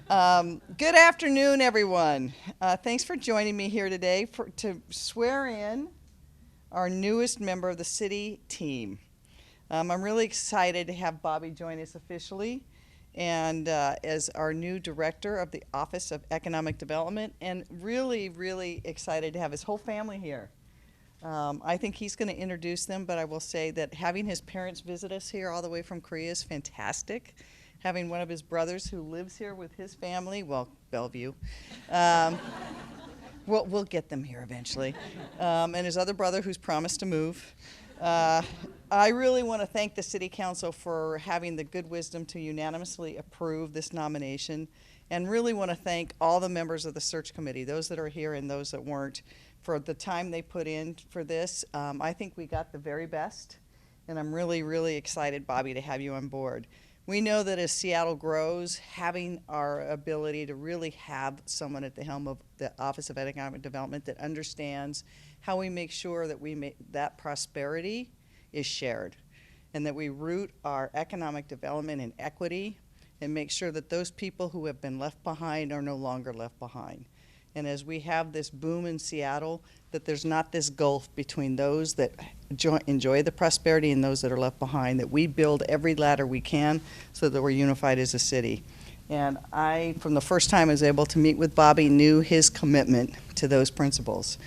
Good afternoon, everyone. Thanks for joining me here today to swear in our newest member of the city team. I'm really excited to have Bobby join us officially and as our new director of the Office of Economic Development, and really, really excited to have his whole family here. I think he's going to introduce them, but I will say that having his parents visit us here all the way from Korea is fantastic. Having one of his brothers who lives here with his family, well, Bellevue. We'll get them here eventually. And his other brother who's promised to move. I really want to thank the City Council for having the good wisdom to unanimously approve this nomination, and really want to thank all the members of the search committee, those that are here and those that weren't, for the time they put in for this. I think we got the very best, and I'm really, really excited, Bobby, to have you on board. We know that as Seattle grows, having our ability to really have someone at the helm of the Office of Economic Development that understands how we make sure that that prosperity is shared, and that we root our economic development in equity and make sure that those people who have been left behind are no longer left behind. And as we have this boom in Seattle, that there's not this gulf between those that enjoy the prosperity and those that are left behind, that we build every ladder we can so that we're unified as a city. And I, from the first time I was able to meet with Bobby, knew his commitment to those principles.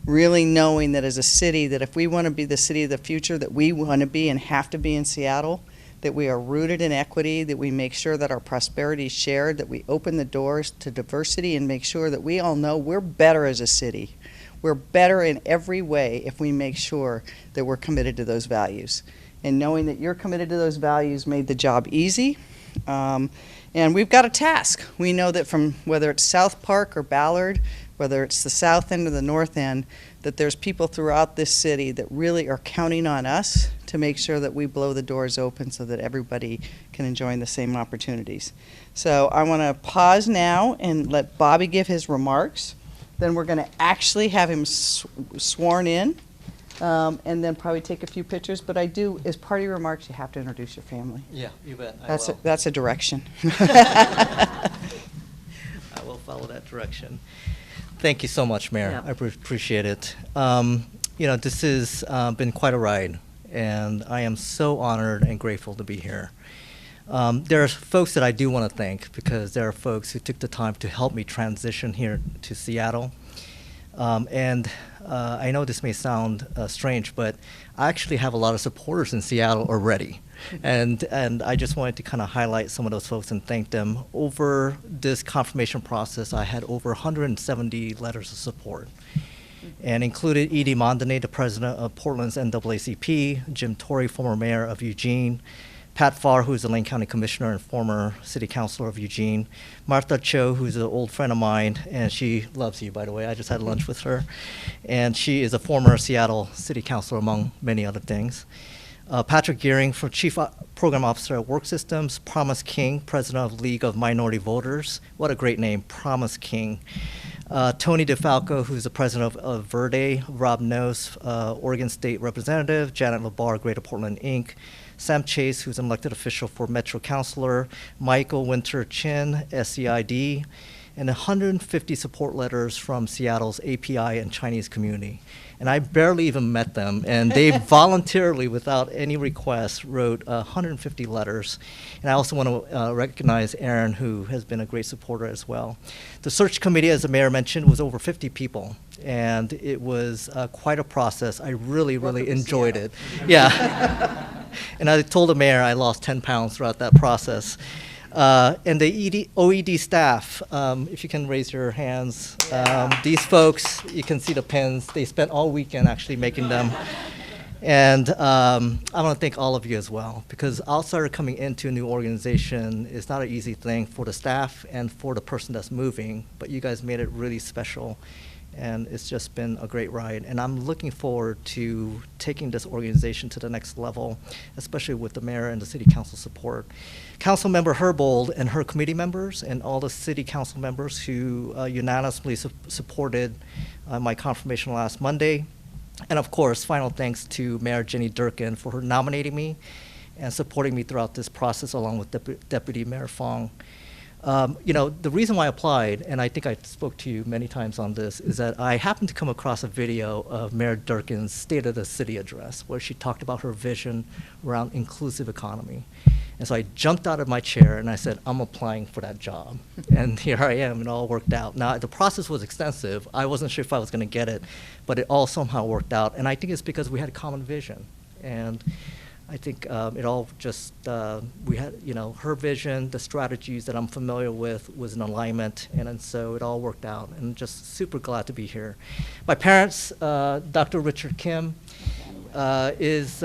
Really knowing that as a city, that if we want to be the city of the future that we want to be and have to be in Seattle, that we are rooted in equity, that we make sure that our prosperity is shared, that we open the doors to diversity and make sure that we all know we're better as a city. We're better in every way if we make sure that we're committed to those values. And knowing that you're committed to those values made the job easy. And we've got a task. We know that from whether it's South Park or Ballard, whether it's the south end or the north end, that there's people throughout this city that really are counting on us to make sure that we blow the doors open so that everybody can enjoy the same opportunities. So I want to pause now and let Bobby give his remarks. Then we're going to actually have him sworn in, and then probably take a few pictures. But I do, as part of your remarks, you have to introduce your family. Yeah, you bet. That's a direction. I will follow that direction. Thank you so much, Mayor. Yeah. I appreciate it. This has been quite a ride, and I am so honored and grateful to be here. There are folks that I do want to thank, because there are folks who took the time to help me transition here to Seattle. I know this may sound strange, but I actually have a lot of supporters in Seattle already. And I just wanted to kind of highlight some of those folks and thank them. Over this confirmation process, I had over 170 letters of support, and included Edie Mondane, the president of Portland's NAACP, Jim Torrey, former mayor of Eugene, Pat Farr, who's the Lane County Commissioner and former city councilor of Eugene, Martha Cho, who's an old friend of mine, and she loves you, by the way. I just had lunch with her. And she is a former Seattle city councilor, among many other things. Patrick Gearing, Chief Program Officer at Work Systems, Promise King, President of League of Minority Voters. What a great name, Promise King. Tony DeFalco, who's the president of Verde, Rob Nose, Oregon State Representative, Janet LaBar, Greater Portland, Inc., Sam Chase, who's an elected official for Metro Councilor, Michael Winter Chin, SEID, and 150 support letters from Seattle's API and Chinese community. And I barely even met them, and they voluntarily, without any request, wrote 150 letters. And I also want to recognize Aaron, who has been a great supporter as well. The search committee, as the mayor mentioned, was over 50 people, and it was quite a process. I really, really enjoyed it. Yeah. And I told the mayor I lost 10 pounds throughout that process. And the OED staff, if you can raise your hands, these folks, you can see the pins. They spent all weekend actually making them. And I want to thank all of you as well, because outsider coming into a new organization is not an easy thing for the staff and for the person that's moving, but you guys made it really special. And it's just been a great ride. And I'm looking forward to taking this organization to the next level, especially with the mayor and the city council support. Councilmember Herbold and her committee members and all the city council members who unanimously supported my confirmation last Monday. And of course, final thanks to Mayor Jenny Durkan for her nominating me and supporting me throughout this process, along with Deputy Mayor Fong. The reason why I applied, and I think I spoke to you many times on this, is that I happened to come across a video of Mayor Durkan's State of the City address, where she talked about her vision around inclusive economy. And so I jumped out of my chair and I said, I'm applying for that job. And here I am, it all worked out. Now, the process was extensive. I wasn't sure if I was going to get it, but it all somehow worked out. And I think it's because we had a common vision. And I think it all just, we had, her vision, the strategies that I'm familiar with was in alignment, and so it all worked out, and just super glad to be here. My parents, Dr. Richard Kim, was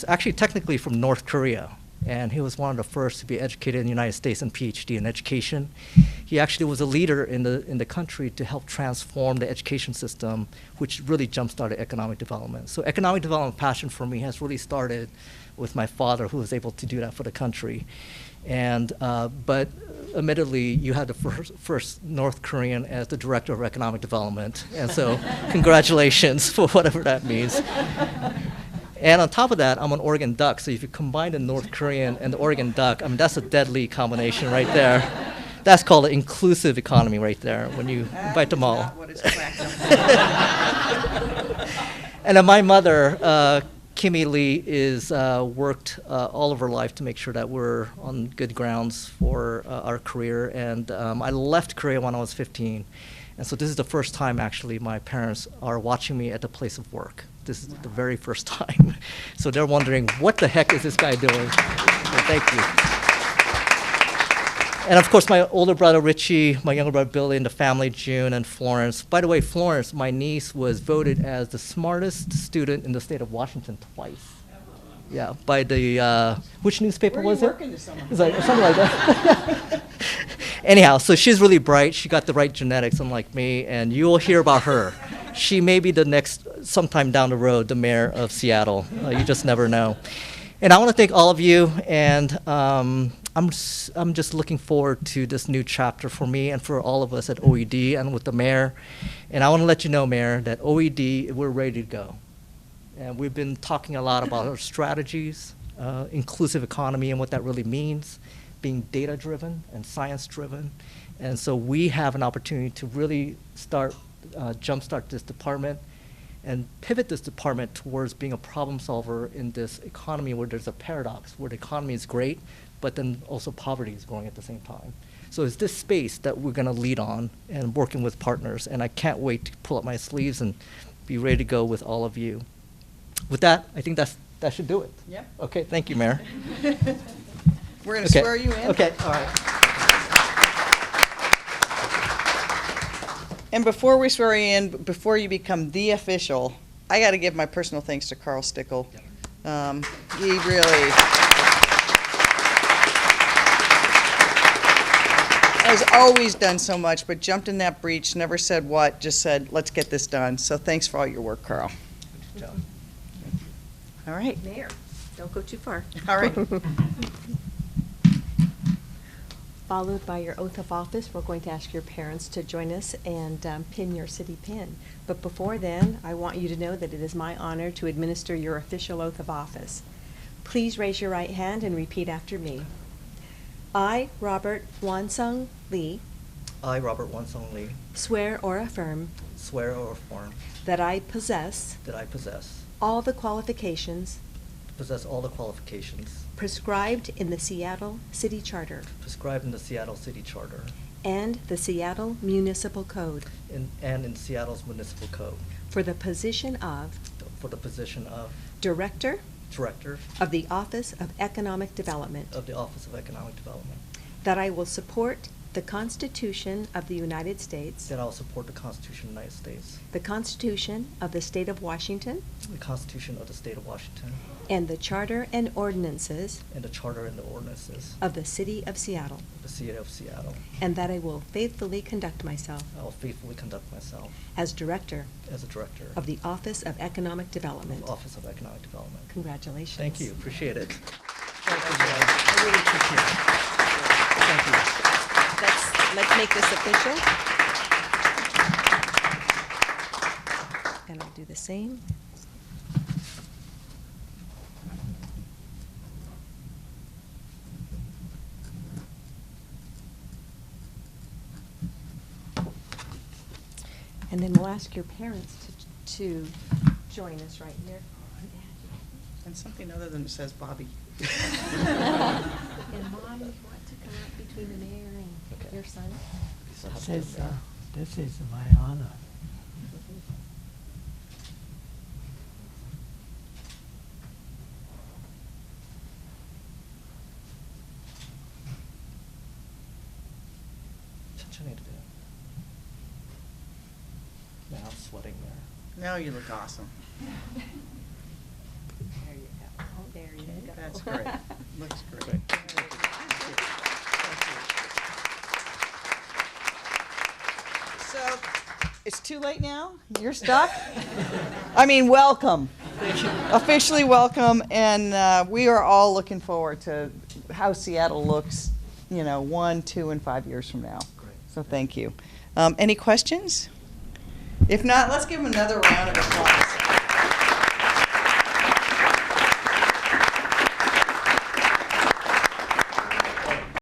actually technically from North Korea, and he was one of the first to be educated in the United States and PhD in education. He actually was a leader in the country to help transform the education system, which really jump-started economic development. So economic development passion for me has really started with my father, who was able to do that for the country. And but admittedly, you had the first North Korean as the director of economic development, and so congratulations for whatever that means. And on top of that, I'm an Oregon Duck, so if you combine the North Korean and the Oregon Duck, I mean, that's a deadly combination right there. That's called an inclusive economy right there, when you invite them all. Not what it's cracked up. And then my mother, Kimmy Lee, is worked all of her life to make sure that we're on good grounds for our career. And I left Korea when I was 15. And so this is the first time, actually, my parents are watching me at the place of work. This is the very first time. So they're wondering, what the heck is this guy doing? So thank you. And of course, my older brother, Richie, my younger brother, Billy, and the family, June and Florence. By the way, Florence, my niece, was voted as the smartest student in the state of Washington twice. Yeah, by the, which newspaper was it? Working this summer? It's like, something like that. Anyhow, so she's really bright. She got the right genetics, unlike me, and you will hear about her. She may be the next, sometime down the road, the mayor of Seattle. You just never know. And I want to thank all of you, and I'm just looking forward to this new chapter for me and for all of us at OED and with the mayor. And I want to let you know, Mayor, that OED, we're ready to go. And we've been talking a lot about our strategies, inclusive economy and what that really means, being data-driven and science-driven. And so we have an opportunity to really start, jumpstart this department and pivot this department towards being a problem solver in this economy where there's a paradox, where the economy is great, but then also poverty is growing at the same time. So it's this space that we're going to lead on and working with partners, and I can't wait to pull up my sleeves and be ready to go with all of you. With that, I think that should do it. Yep. Okay, thank you, Mayor. We're going to swear you in. Okay, all right. And before we swear you in, before you become the official, I got to give my personal thanks to Carl Stickle. He really has always done so much, but jumped in that breach, never said what, just said, let's get this done. So thanks for all your work, Carl. Good job. All right. Mayor, don't go too far. All right. Followed by your oath of office, we're going to ask your parents to join us and pin your city pin. But before then, I want you to know that it is my honor to administer your official oath of office. Please raise your right hand and repeat after me. I, Robert Wansung Lee, I, Robert Wansong Lee, swear or affirm swear or affirm that I possess that I possess all the qualifications all the qualifications prescribed in the Seattle City Charter prescribed in the Seattle City Charter and the Seattle Municipal Code and in Seattle's Municipal Code for the position of Director Director of the Office of Economic Development, of the Office of Economic Development, that I will support the Constitution of the United States, that I will support the Constitution of the United States, the Constitution of the State of Washington, the Constitution of the State of Washington, and the Charter and ordinances and the Charter and the ordinances of the City of Seattle, of the City of Seattle. and that I will faithfully conduct myself I will faithfully conduct myself as Director as a Director of the Office of Economic of Development. the Office of Economic Development. Congratulations. Thank you. Appreciate it. Thank you, guys. I really appreciate it. Thank you. Let's make this official. And I'll do the same. And then we'll ask your parents to join us right here. And something other than it says Bobby. And Mom, you want to come up between the mayor and Okay. your son? This is my honor. What you need to do? Now I'm sweating there. Now you look awesome. There you go. Oh, there you go. That's great. Looks great. So, it's too late now? You're stuck? I mean, welcome. Officially welcome, and we are all looking forward to how Seattle looks, 1, 2, and 5 years from now. Great. So thank you. Any questions? If not, let's give them another round of applause.